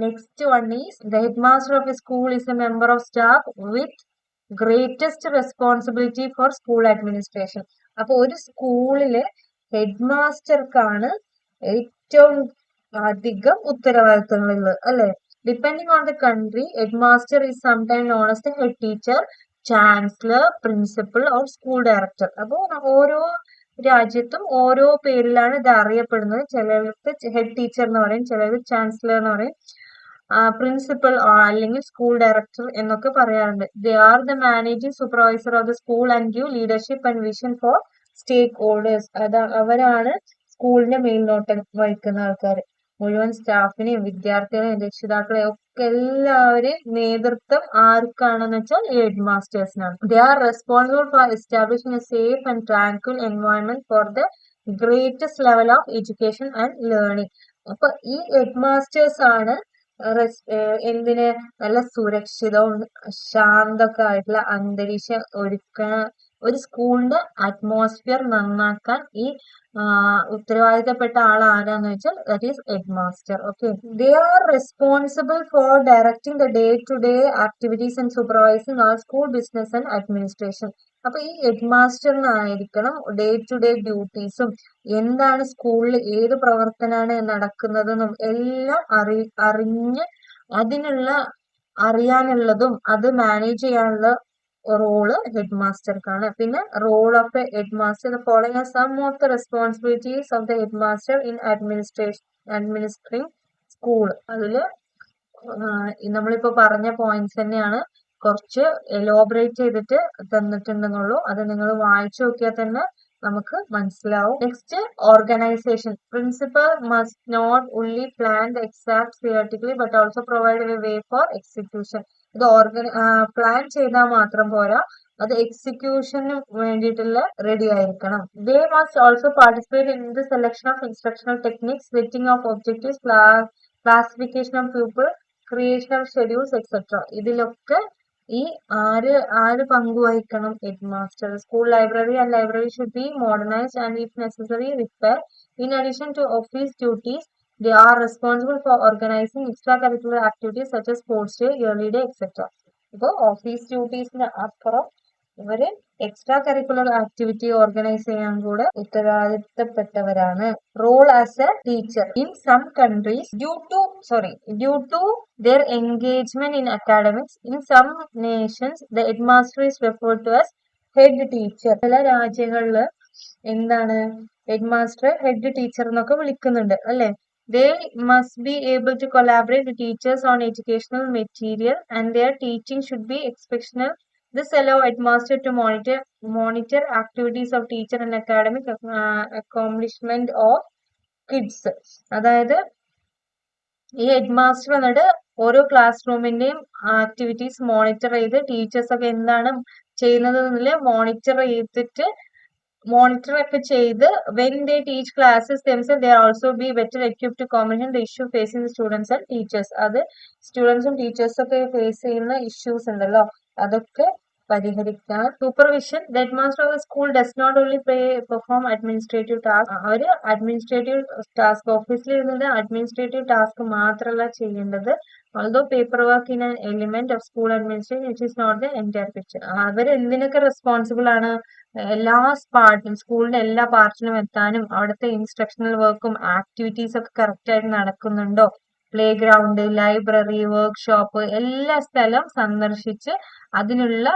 Next one is the headmaster of a school is a member of staff with greatest responsibility for school administration. അപ്പൊ ഒരു സ്കൂളിലെ head മാസ്റ്റർക്കാണ് ഏറ്റവും അധികം ഉത്തരവാദിത്തങ്ങളുള്ളത് അല്ലെ. Depending on the country, head master is sometime known as the head teacher, chancellor, principal or school director. അപ്പോൾ ഓരോ രാജ്യത്തും ഓരോ പേരിലാണ് ഇത് അറിയപ്പെടുന്നത്. ചിലർക്ക് ഹെഡ് ടീച്ചർ എന്ന് പറയും, ചിലർക്ക് ചാൻസലർ എന്ന് പറയും, പ്രിൻസിപ്പൽ അല്ലെങ്കിൽ സ്കൂൾ ഡയറക്ടർ എന്നൊക്കെ പറയാറുണ്ട്. They are the managing supervisor of the school and give leadership and vision for stakeholders. അവരാണ് സ്കൂളിന്റെ മേൽനോട്ടം വഹിക്കുന്ന ആൾക്കാർ. മുഴുവൻ സ്റ്റാഫിനെയും വിദ്യാർത്ഥികളെയും രക്ഷിതാക്കളെയും ഒക്കെ എല്ലാവരെയും നേതൃത്വം ആർക്കാണെന്ന് വെച്ചാൽ ഹെഡ് മാസ്റ്റേഴ്സിനാണ്. They are responsible for establishing a safe and tranquil environment for the greatest level of education and learning. അപ്പൊ ഈ ഹെഡ് മാസ്റ്റേഴ്സ് ആണ് എന്തിന് നല്ല സുരക്ഷിതവും ശാന്തമൊക്കെ ആയിട്ടുള്ള അന്തരീക്ഷം ഒരുക്കാൻ, ഒരു സ്കൂളിന്റെ അറ്റ്മോസ്ഫിയർ നന്നാക്കാൻ ഈ ഉത്തരവാദിത്തപ്പെട്ട ആൾ ആരാന്ന് വെച്ചാൽ that is headmaster. Okay, they are responsible for directing the day to day activities and supervising our school business and administration. അപ്പൊ ഈ ഹെഡ് മാസ്റ്ററിനായിരിക്കണം ഡേ ടു ഡേ ഡ്യൂട്ടീസും എന്താണ് സ്കൂളിൽ ഏത് പ്രവർത്തനമാണ് നടക്കുന്നതെന്നും എല്ലാം അറിഞ്ഞ് അതിനുള്ള അറിയാനുള്ളതും അത് മാനേജ് ചെയ്യാനുള്ള റോള് ഹെഡ് മാസ്റ്റർക്കാണ്. പിന്നെ role of a head master, the following are some of the responsibilities of the head master in administering school. അതില് നമ്മളിപ്പോ പറഞ്ഞ പോയിന്റ്സ് തന്നെയാണ്, കുറച്ച് എലോബറേറ്റ് ചെയ്തിട്ട് തന്നിട്ടുണ്ടെന്നുള്ളൂ. അത് നിങ്ങൾ വായിച്ചു നോക്കിയാൽ തന്നെ നമുക്ക് മനസ്സിലാവും. Next, organisation. Principal must not only plan the exams theoretically but also provide a way for execution. ഇത് പ്ലാൻ ചെയ്താൽ മാത്രം പോരാ, അത് എക്സിക്യൂഷന് വേണ്ടിയിട്ടുള്ള റെഡി ആയിരിക്കണം. They must also participate in the selection of instructional techniques, setting of objectives, classification of people, creation of schedules etcetera. ഇതിലൊക്കെ ഈ ആര് പങ്കുവഹിക്കണം? Head master. School library and library should be modernised and if necessary repair. In addition to office duties, they are responsible for organizing extracurricular activities such as sports day, yearly day, etc. ഇപ്പോൾ office ഡ്യൂട്ടീസിന് അപ്പുറം ഇവര് extra curricular activity organise ചെയ്യാൻ കൂടെ ഉത്തരവാദിത്തപ്പെട്ടവരാണ്. Role as a teacher in some countries due to their engagement in academics. In some nations, the headmaster is referred to as head teacher. ചില രാജ്യങ്ങളില് എന്താണ് ഹെഡ് മാസ്റ്റർ ഹെഡ് ടീച്ചർ എന്നൊക്കെ വിളിക്കുന്നുണ്ട് അല്ലെ. They must be able to collaborate with teachers on educational material and their teaching should be exceptional. This allows headmaster to monitor activities of teacher and academic accomplishment of kids. അതായത് ഈ head master എന്നിട്ട് ഓരോ class റൂമിന്റെയും activities monitor ചെയ്ത് teachers ഒക്കെ എന്താണ് ചെയ്യുന്നത് monitor ഒക്കെ ചെയ്ത് when they teach classes themselves, they also be better equipped to comprehend the issue facing the students and teachers. അത് സ്റ്റുഡൻസും ടീച്ചേഴ്സും ഒക്കെ ഫേസ് ചെയ്യുന്ന ഇഷ്യൂസ് ഉണ്ടല്ലോ, അതൊക്കെ പരിഹരിക്കാൻ. Supervision. The head master of the school does not only perform administrative task. അവര് administrative task ഓഫീസിൽ ഇരുന്നത് അഡ്മിനിസ്ട്രേറ്റീവ് ടാസ്ക് മാത്രമല്ല ചെയ്യേണ്ടത്. although paperwork in an element of school administration, which is not the entire picture. അവർ എന്തിനൊക്കെ responsible ആണ്? എല്ലാ പാർട്ടും സ്കൂളിന്റെ എല്ലാ പാർട്ടിനും എത്താനും അവിടുത്തെ ഇൻസ്ട്രക്ഷണൽ വർക്കും ആക്ടിവിറ്റീസ് ഒക്കെ കറക്റ്റ് ആയിട്ട് നടക്കുന്നുണ്ടോ, പ്ലേ ഗ്രൗണ്ട്, ലൈബ്രറി, വർക്ക്ഷോപ്പ്, എല്ലാ സ്ഥലം സന്ദർശിച്ച് അതിനുള്ള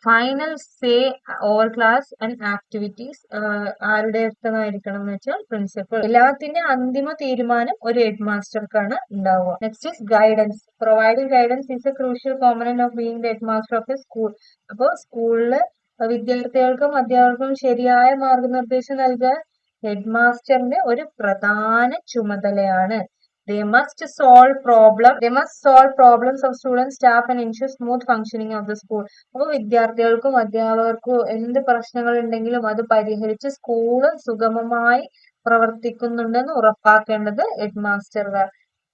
final say over class and activities ആരുടെ അടുത്തായിരിക്കണം എന്ന് വെച്ചാൽ പ്രിൻസിപ്പൽ. എല്ലാത്തിന്റെ അന്തിമ തീരുമാനം ഒരു ഹെഡ് മാസ്റ്റർക്കാണ് ഉണ്ടാവുക. Next is guidance. Providing guidance is A crucial component of being the head master of A school. അപ്പോൾ സ്കൂളില് വിദ്യാർത്ഥികൾക്കും അധ്യാപകർക്കും ശരിയായ മാർഗനിർദ്ദേശം നൽകാൻ ഹെഡ് മാസ്റ്ററിന്റെ ഒരു പ്രധാന ചുമതലയാണ്. They must solve problems of students, staff and ensure smooth functioning of the school. അപ്പോൾ വിദ്യാർത്ഥികൾക്കും അധ്യാപകർക്കും എന്ത് പ്രശ്നങ്ങൾ ഉണ്ടെങ്കിലും അത് പരിഹരിച്ച് സ്കൂള് സുഗമമായി പ്രവർത്തിക്കുന്നുണ്ടെന്ന് ഉറപ്പാക്കേണ്ടത് ഹെഡ് മാസ്റ്ററുടെ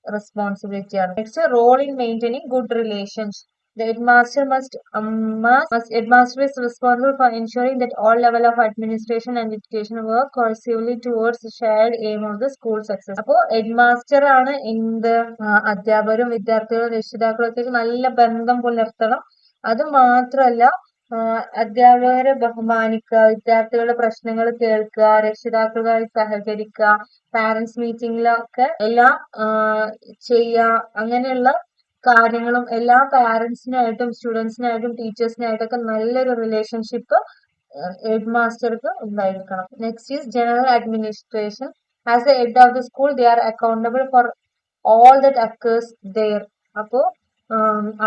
റെസ്പോൺസിബിലിറ്റിയാണ്. Next, role in maintaining good relations. The headmaster is responsible for ensuring that all level of administration and education work cohesively towards the shared aim of the school success. അപ്പോൾ headmaster ആണ് എന്ത് അധ്യാപകരും വിദ്യാർത്ഥികളും രക്ഷിതാക്കളും ഒക്കെ നല്ല ബന്ധം പുലർത്തണം. അത് മാത്രമല്ല അധ്യാപകരെ ബഹുമാനിക്കുക, വിദ്യാർത്ഥികളുടെ പ്രശ്നങ്ങൾ കേൾക്കുക, രക്ഷിതാക്കളുമായി സഹകരിക്കുക, പാരന്റ്സ് മീറ്റിംഗിലൊക്കെ എല്ലാം ചെയ്യുക, അങ്ങനെയുള്ള കാര്യങ്ങളും എല്ലാ പാരന്റ്സിനായിട്ടും സ്റ്റുഡൻസിനായിട്ടും ടീച്ചേഴ്സിനായിട്ടൊക്കെ നല്ലൊരു റിലേഷൻഷിപ്പ് ഹെഡ് മാസ്റ്റർക്ക് ഉണ്ടായിരിക്കണം. Next is general administration. As a head of the school they are accountable for all that occurs there. അപ്പോ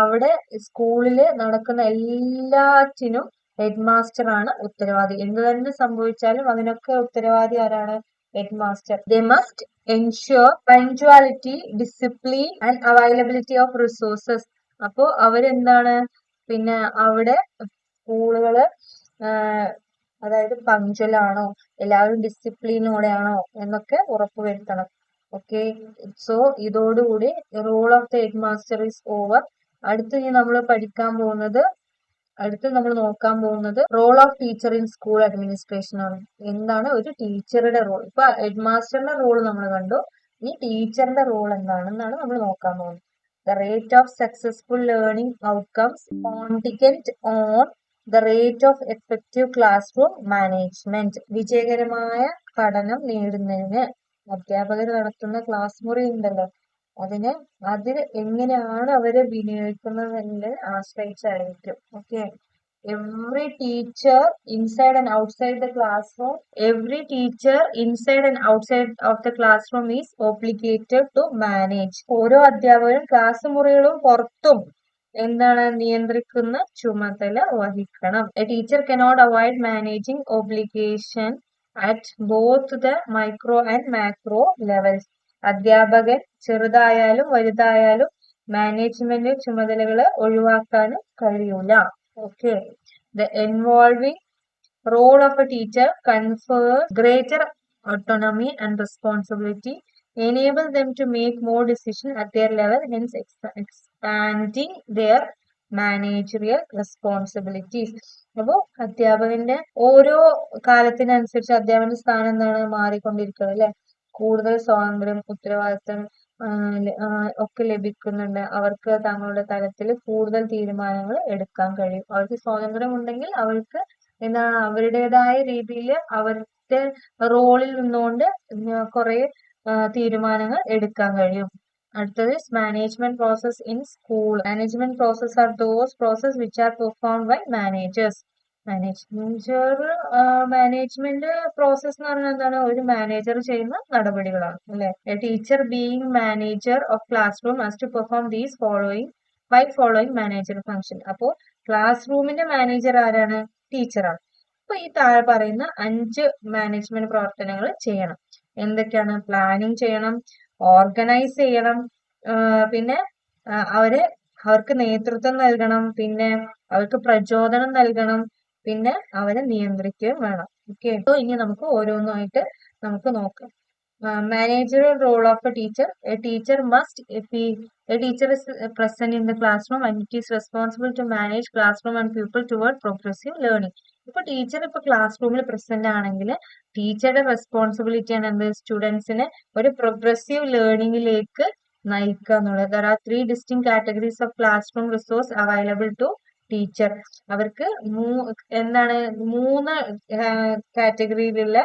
അവിടെ സ്കൂളില് നടക്കുന്ന എല്ലാറ്റിനും ഹെഡ് മാസ്റ്റർ ആണ് ഉത്തരവാദി. എന്ത് തന്നെ സംഭവിച്ചാലും അതിനൊക്കെ ഉത്തരവാദി ആരാണ്? headmaster. They must ensure punctuality, discipline and availability of resources. അപ്പോ അവരെന്താണ് പിന്നെ അവിടെ സ്കൂളുകള് അതായത് പങ്ക്ച്വലാണോ, എല്ലാവരും ഡിസിപ്ലിനോടെയാണോ എന്നൊക്കെ ഉറപ്പുവരുത്തണം. ഓക്കെ, സോ ഇതോടുകൂടി role of the head master is over. അടുത്ത് നമ്മൾ നോക്കാൻ പോകുന്നത് role of teacher in school administration ആണ്. എന്താണ് ഒരു ടീച്ചറുടെ റോൾ? ഇപ്പൊ ഹെഡ് മാസ്റ്ററുടെ റോൾ നമ്മൾ കണ്ടു, ഇനി ടീച്ചറിന്റെ റോൾ എന്താണെന്നാണ് നമ്മൾ നോക്കാൻ പോകുന്നത്. The rate of successful learning outcomes contingent on the rate of effective classroom management. വിജയകരമായ പഠനം നേടുന്നതിന് അധ്യാപകർ നടത്തുന്ന ക്ലാസ് മുറി ഉണ്ടല്ലോ, അതിൽ എങ്ങനെയാണ് അവരെ വിനിയോഗിക്കുന്നതിനെ ആശ്രയിച്ചായിരിക്കും. Okay, every teacher inside and outside the classroom of the classroom is obligated to manage. ഓരോ അധ്യാപകരും ക്ലാസ് മുറികളും പുറത്തും എന്താണ് നിയന്ത്രിക്കുന്ന ചുമതല വഹിക്കണം. A teacher cannot avoid managing obligation at both the micro and macro levels. അധ്യാപകൻ ചെറുതായാലും വലുതായാലും മാനേജ്മെന്റ് ചുമതലകള് ഒഴിവാക്കാനും കഴിയൂല. Okay, the involving role of a teacher confers greater autonomy and responsibility, enable them to make more decisions at their level, hence expanding their managerial responsibilities. അപ്പോൾ അധ്യാപകന്റെ ഓരോ കാലത്തിനനുസരിച്ച് അധ്യാപകന്റെ സ്ഥാനം എന്താണ് മാറിക്കൊണ്ടിരിക്കുന്നത് അല്ലെ. കൂടുതൽ സ്വാതന്ത്ര്യം, ഉത്തരവാദിത്തം ഒക്കെ ലഭിക്കുന്നുണ്ട്. അവർക്ക് തങ്ങളുടെ തലത്തിൽ കൂടുതൽ തീരുമാനങ്ങൾ എടുക്കാൻ കഴിയും. അവർക്ക് സ്വാതന്ത്ര്യം ഉണ്ടെങ്കിൽ അവർക്ക് എന്താണ് അവരുടേതായ രീതിയിൽ അവരുടെ റോളിൽ നിന്നുകൊണ്ട് കുറെ തീരുമാനങ്ങൾ എടുക്കാൻ കഴിയും. അടുത്തത് management process in school. Management process are those process which are performed by managers. Management process എന്ന് പറഞ്ഞാൽ എന്താണ്? ഒരു മാനേജർ ചെയ്യുന്ന നടപടികളാണ് അല്ലെ. A teacher being manager of classroom has to perform these following manager function. അപ്പോ class റൂമിന്റെ മാനേജർ ആരാണ്? ടീച്ചറാണ്. അപ്പൊ ഈ താഴെ പറയുന്ന 5 മാനേജ്മെന്റ് പ്രവർത്തനങ്ങൾ ചെയ്യണം. എന്തൊക്കെയാണ്? പ്ലാനിങ് ചെയ്യണം, ഓർഗനൈസ് ചെയ്യണം, പിന്നെ അവർക്ക് നേതൃത്വം നൽകണം, പിന്നെ അവർക്ക് പ്രചോദനം നൽകണം, പിന്നെ അവരെ നിയന്ത്രിക്കുകയും വേണം. ഓക്കെ, അപ്പൊ ഇനി നമുക്ക് ഓരോന്നായിട്ട് നമുക്ക് നോക്കാം. Managerial role of a teacher. A teacher is present in the classroom and it is responsible to manage classroom and pupil toward progressive learning. ഇപ്പൊ ടീച്ചർ ക്ലാസ് റൂമിൽ പ്രസന്റ് ആണെങ്കിൽ ടീച്ചറുടെ റെസ്പോൺസിബിലിറ്റി ആണ് എന്ത്? സ്റ്റുഡൻസിനെ ഒരു പ്രോഗ്രസീവ് ലേണിംഗിലേക്ക് നയിക്കുക എന്നുള്ളത്. There are 3 distinct categories of classroom resource available to teacher. അവർക്ക് എന്താണ് 3 കാറ്റഗറിയിലുള്ള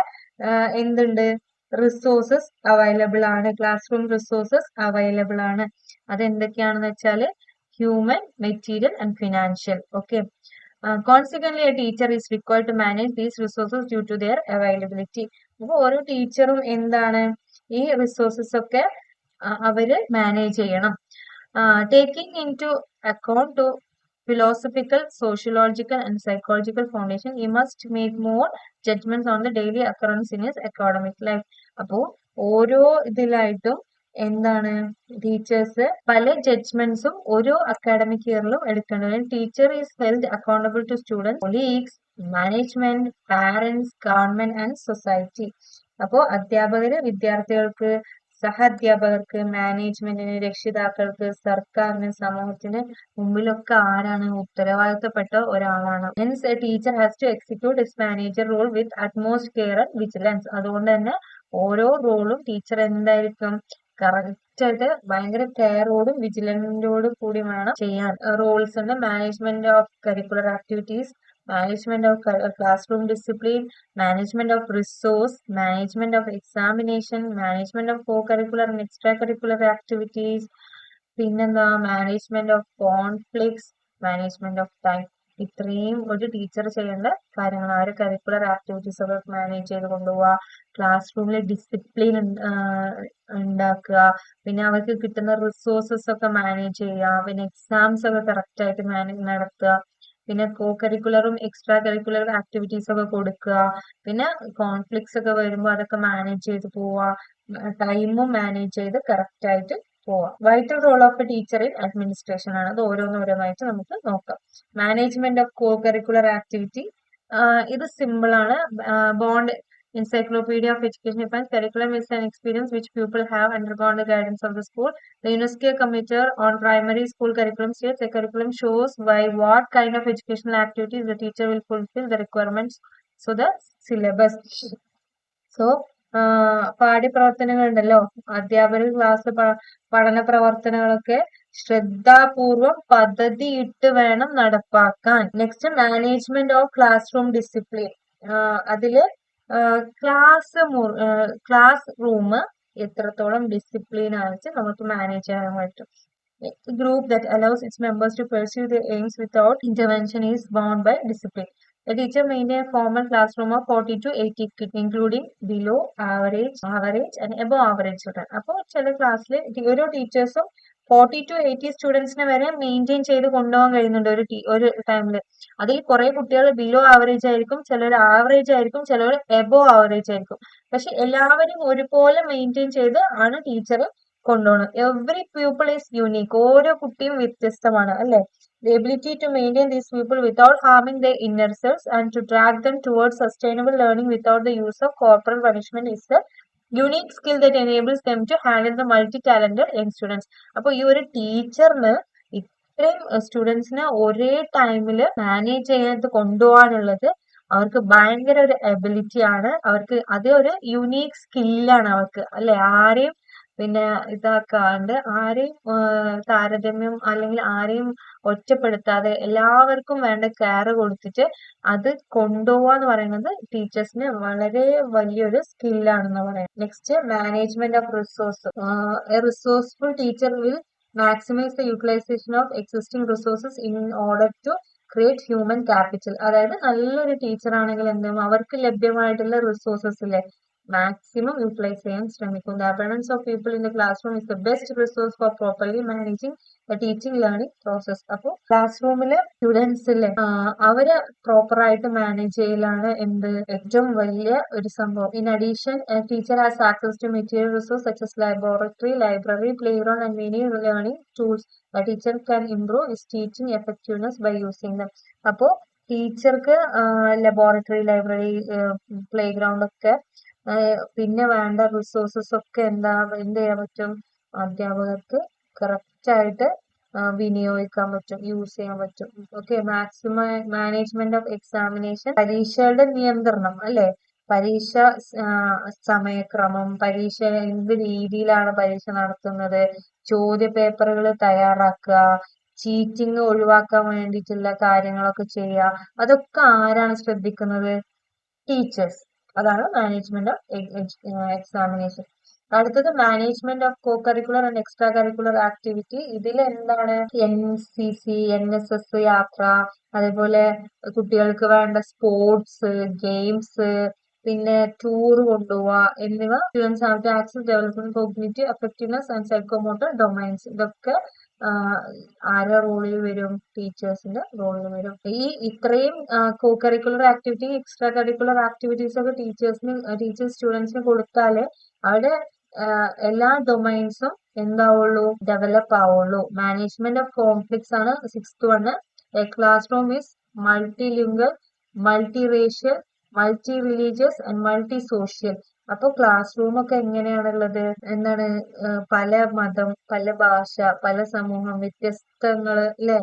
എന്തുണ്ട്? റിസോഴ്സസ് അവൈലബിൾ ആണ്. ക്ലാസ് റൂം റിസോഴ്സസ് അവൈലബിൾ ആണ്. അതെന്തൊക്കെയാണെന്ന് വെച്ചാല് human, material and financial. Okay, consequently a teacher is required to manage these resources due to their availability. അപ്പൊ ഓരോ ടീച്ചറും എന്താണ് ഈ റിസോഴ്സസ് ഒക്കെ അവര് മാനേജ് ചെയ്യണം. Taking into account to philosophical, sociological and psychological foundation, he must make more judgments on the daily occurrence in his academic life. അപ്പോ ഓരോ ഇതിലായിട്ടും എന്താണ് ടീച്ചേഴ്സ് പല ജഡ്ജ്മെന്റ്സും ഓരോ അക്കാഡമിക് ഇയറിലും എടുക്കേണ്ടത്. Teacher is held accountable to students, colleagues, management, parents, government and society. അപ്പോ അധ്യാപകര് വിദ്യാർത്ഥികൾക്ക്, സഹാധ്യാപകർക്ക്, മാനേജ്മെന്റിന്, രക്ഷിതാക്കൾക്ക്, സർക്കാരിന്, സമൂഹത്തിന് മുമ്പിലൊക്കെ ആരാണ്? ഉത്തരവാദിത്തപ്പെട്ട ഒരാളാണ്. Hence a teacher has to execute his manager role with utmost care and vigilance. അതുകൊണ്ട് തന്നെ ഓരോ റോളും ടീച്ചർ എന്തായിരിക്കും? കറക്റ്റ് ആയിട്ട് ഭയങ്കര കെയറോടും വിജിലൻറ്റോടും കൂടി വേണം ചെയ്യാൻ. റോൾസ് ഉണ്ട്: management of curricular activities, management of classroom discipline, management of resource, management of examination, management of co-curricular and extracurricular activities, പിന്നെന്താ management of conflicts, management of time. ഇത്രയും ഒരു ടീച്ചർ ചെയ്യേണ്ട കാര്യങ്ങൾ. ആ ഒരു കരിക്കുലർ ആക്ടിവിറ്റീസ് ഒക്കെ മാനേജ് ചെയ്ത് കൊണ്ടുപോവുക, ക്ലാസ് റൂമിൽ ഡിസിപ്ലിൻ ഉണ്ടാക്കുക, പിന്നെ അവർക്ക് കിട്ടുന്ന റിസോഴ്സസ് ഒക്കെ മാനേജ് ചെയ്യുക, പിന്നെ എക്സാംസ് ഒക്കെ കറക്റ്റ് ആയിട്ട് നടത്തുക, പിന്നെ കോ കരിക്കുലറും എക്സ്ട്രാ കരിക്കുലർ ആക്ടിവിറ്റീസ് ഒക്കെ കൊടുക്കുക, പിന്നെ കോൺഫ്ലിക്ട്സ് ഒക്കെ വരുമ്പോൾ അതൊക്കെ മാനേജ് ചെയ്ത് പോവുക, ടൈമും മാനേജ് ചെയ്ത് കറക്റ്റ് ആയിട്ട് പോവാം. Vital role of a teacher in administration ആണ്. അത് ഓരോന്നോരോന്നായിട്ട് നമുക്ക് നോക്കാം. Management of co curricular activity, ഇത് സിമ്പിൾ ആണ്. ബോണ്ട് Encyclopedia of Education defines curriculum is an experience which pupils have undergone the guidance of the school. The UNESCO Committee on Primary School Curriculum states a curriculum shows by what kind of educational activities the teacher will fulfill the requirements. So the syllabus. So പാഠ്യപ്രവർത്തനങ്ങൾ ഉണ്ടല്ലോ, അധ്യാപകർ class പഠന പ്രവർത്തനങ്ങളൊക്കെ ശ്രദ്ധാപൂർവം പദ്ധതിയിട്ട് വേണം നടപ്പാക്കാൻ. Next management of class room discipline. അതില് class room എത്രത്തോളം discipline ആയിട്ട് നമുക്ക് മാനേജ് ചെയ്യാൻ പറ്റും. Group that allows its members to pursue their aims without intervention is bound by discipline. A teacher maintains a formal classroom of 40 to 80 kids, including below average and above average children. അപ്പോൾ ചില ക്ലാസ്സിൽ ഓരോ ടീച്ചേഴ്സും 40 to 80 സ്റ്റുഡൻസിനെ വരെ maintain ചെയ്ത് കൊണ്ടുപോകാൻ കഴിയുന്നുണ്ട് ഒരു ടൈമിൽ. അതിൽ കുറെ കുട്ടികൾ ബിലോ ആവറേജ് ആയിരിക്കും, ചിലർ ആവറേജ് ആയിരിക്കും, ചിലർ എബോവ് ആവറേജ് ആയിരിക്കും. പക്ഷെ എല്ലാവരും ഒരുപോലെ മെയിൻറ്റെയിൻ ചെയ്ത് ആണ് ടീച്ചർ കൊണ്ടുപോകണം. Every people is unique. ഓരോ കുട്ടിയും വ്യത്യസ്തമാണ്, അല്ലെ? The ability to maintain these people without harming their inner selves and to drag them towards sustainable learning without the use of corporal punishment is the unique skill that enables them to handle the multi-talented young students. അപ്പോൾ ഈ ഒരു ടീച്ചറിന് ഇത്രയും സ്റ്റുഡൻസിനെ ഒരേ ടൈമിൽ manage ചെയ്യാൻ കൊണ്ടുപോകാനുള്ളത് അവർക്ക് ഭയങ്കര ഒരു എബിലിറ്റി ആണ്. അവർക്ക് അത് ഒരു യുണീക്ക് സ്കില്ലാണ് അവർക്ക്, അല്ലെ? ആരെയും പിന്നെ ഇതാക്കാണ്ട്, ആരെയും താരതമ്യം അല്ലെങ്കിൽ ആരെയും ഒറ്റപ്പെടുത്താതെ എല്ലാവർക്കും വേണ്ട കെയർ കൊടുത്തിട്ട് അത് കൊണ്ടുപോവാന്ന് പറയുന്നത് ടീച്ചേഴ്സിന് വളരെ വലിയൊരു സ്കില്ലാണെന്ന് പറയാം. Next management of resource. A resourceful teacher will maximise the utilisation of existing resources in order to create human capital. അതായത് നല്ലൊരു ടീച്ചർ ആണെങ്കിൽ എന്തും അവർക്ക് ലഭ്യമായിട്ടുള്ള റിസോഴ്സസിലെ maximum utilize ചെയ്യാൻ ശ്രമിക്കും. The abundance of people in the classroom is the best resource for properly managing the teaching learning process. അപ്പോൾ class റൂമിലെ സ്റ്റുഡൻസിലെ അവരെ പ്രോപ്പർ ആയിട്ട് മാനേജ് ചെയ്യലാണ് എന്ത് ഏറ്റവും വലിയ ഒരു സംഭവം. In addition, a teacher has access to material resources such as laboratory, library, playground and many learning tools. A teacher can improve his teaching effectiveness by using them. അപ്പോൾ ടീച്ചർക്ക് ലബോറട്ടറി, ലൈബ്രറി, പ്ലേ ഗ്രൗണ്ട് ഒക്കെ പിന്നെ വേണ്ട resources ഒക്കെ എന്ത് ചെയ്യാൻ പറ്റും? അധ്യാപകർക്ക് കറക്റ്റ് ആയിട്ട് വിനിയോഗിക്കാൻ പറ്റും, യൂസ് ചെയ്യാൻ പറ്റും. ഓക്കെ. മാനേജ്മെന്റ് ഓഫ് എക്സാമിനേഷൻ, പരീക്ഷകളുടെ നിയന്ത്രണം, അല്ലെ? പരീക്ഷ സമയക്രമം, പരീക്ഷ എന്ത് രീതിയിലാണ് പരീക്ഷ നടത്തുന്നത്, ചോദ്യ പേപ്പറുകൾ തയ്യാറാക്കുക, ചീറ്റിംഗ് ഒഴിവാക്കാൻ വേണ്ടിയിട്ടുള്ള കാര്യങ്ങളൊക്കെ ചെയ്യുക, അതൊക്കെ ആരാണ് ശ്രദ്ധിക്കുന്നത്? ടീച്ചേഴ്സ്. അതാണ് മാനേജ്മെന്റ് ഓഫ് എക്സാമിനേഷൻ. അടുത്തത് management of co curricular and extra curricular activity. ഇതിൽ എന്താണ്? NCC, NSS യാത്ര, അതേപോലെ കുട്ടികൾക്ക് വേണ്ട സ്പോർട്സ്, ഗെയിംസ്, പിന്നെ ടൂർ കൊണ്ടുപോവുക എന്നിവ. Students have to access development cognitive effectiveness and psychomotor domains. ഇതൊക്കെ ആരുടെ റോളിൽ വരും? ടീച്ചേഴ്സിന്റെ റോളിൽ വരും. ഇത്രയും co curricular activity, extra curricular activities ഒക്കെ ടീച്ചേഴ്സ് സ്റ്റുഡൻസിന് കൊടുത്താലേ അവിടെ എല്ലാ ഡൊമൈൻസും എന്താവുള്ളൂ? ഡെവലപ്പ് ആവുള്ളൂ. മാനേജ്മെന്റ് ഓഫ് കോൺഫ്ലിക്ട്സ് ആണ് 6th one. A classroom is multilingual, multiracial, multi-religious and multi-social. അപ്പൊ ക്ലാസ് റൂം ഒക്കെ എങ്ങനെയാണുള്ളത്? എന്താണ് പല മതം, പല ഭാഷ, പല സമൂഹം, വ്യത്യസ്തങ്ങള് ല്ലേ?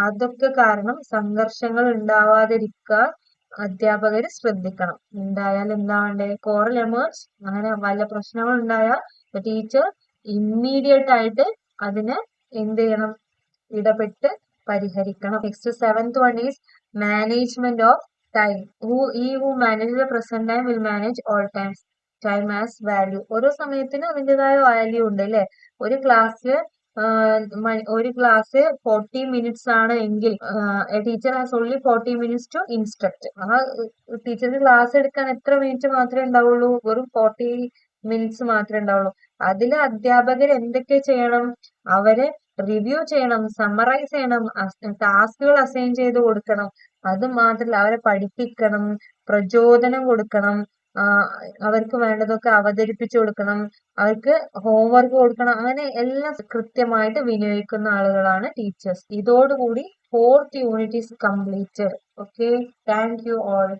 അതൊക്കെ കാരണം സംഘർഷങ്ങൾ ഉണ്ടാവാതിരിക്കാൻ അധ്യാപകര് ശ്രദ്ധിക്കണം. ഉണ്ടായാൽ എന്താ വേണ്ടേ? കോറൽ എമേർജ്, അങ്ങനെ വല്ല പ്രശ്നങ്ങൾ ഉണ്ടായാൽ ടീച്ചർ ഇമ്മീഡിയറ്റ് ആയിട്ട് അതിനെ എന്ത് ചെയ്യണം? ഇടപെട്ട് പരിഹരിക്കണം. Next seventh one is management of time. Who manage the present time will manage all times time as value. ഓരോ സമയത്തിനും അതിൻ്റെതായ വാല്യൂ ഉണ്ട് അല്ലെ? ഒരു ക്ലാസ്സിൽ ഒരു ക്ലാസ് 40 മിനിറ്റ്സ് ആണ് എങ്കിൽ teacher has only 40 minutes to instruct. ആ ടീച്ചർക്ക് ക്ലാസ് എടുക്കാൻ എത്ര മിനിറ്റ് മാത്രമേ ഉണ്ടാവുള്ളൂ? വെറും 40 മിനിറ്റ്സ് മാത്രമേ ഉണ്ടാവുള്ളൂ. അതില് അധ്യാപകർ എന്തൊക്കെ ചെയ്യണം? അവരെ റിവ്യൂ ചെയ്യണം, സമ്മറൈസ് ചെയ്യണം, ടാസ്കുകൾ അസൈൻ ചെയ്ത് കൊടുക്കണം. അത് മാത്രമല്ല അവരെ പഠിപ്പിക്കണം, പ്രചോദനം കൊടുക്കണം, അവർക്ക് വേണ്ടതൊക്കെ അവതരിപ്പിച്ചു കൊടുക്കണം, അവർക്ക് ഹോംവർക്ക് കൊടുക്കണം. അങ്ങനെ എല്ലാം കൃത്യമായിട്ട് വിനിയോഗിക്കുന്ന ആളുകളാണ് ടീച്ചേഴ്സ്. ഇതോടുകൂടി 4th unit is completed. Okay, thank you all.